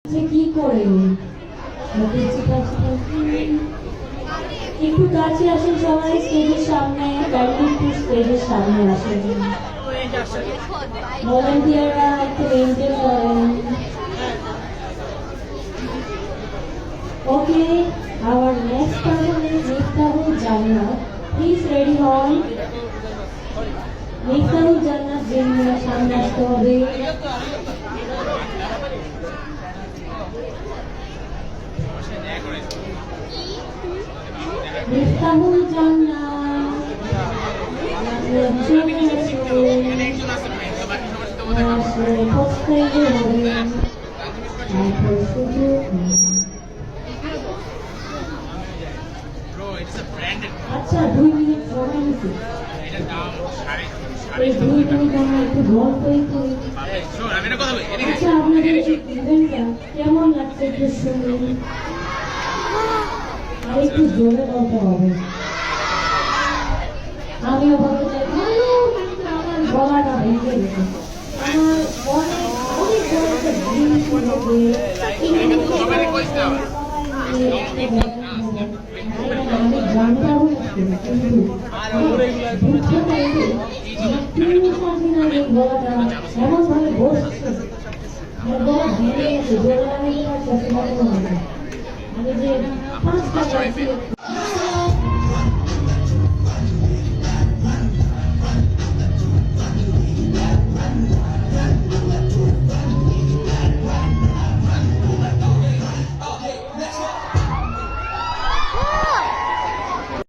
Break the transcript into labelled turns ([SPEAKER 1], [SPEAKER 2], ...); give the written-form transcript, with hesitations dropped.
[SPEAKER 1] কি করে একটু কাছে আসেন সবাই, স্টেজের সামনে, একটু স্টেজের সামনে আসেন, ভলান্টিয়াররা একটু মেনটেন করেন। ওকে, our next person is Miftahul Jannat. Please ready on. Miftahul Jannat যিনি সামনে আসতে হবে। Miftahul Jannat আচ্ছা 2 মিনিট সময় নিতে, এই 2 মিনিট আমরা একটু গল্পই করি। আচ্ছা আপনাদের ইভেন্টটা কেমন লাগছে একটু শুনুন, আর একটু জোরে বলতে হবে। আমিও বলতে চাই ভালো, কিন্তু আমার গলাটা ভেঙে গেছে। আমার অনেক অনেক বড় একটা জিনিস হবে, আমি গানটাও কিন্তু গলাটা এমন ভাবে বসছে, গলা ভেঙে গেছে, আমি যে 5টা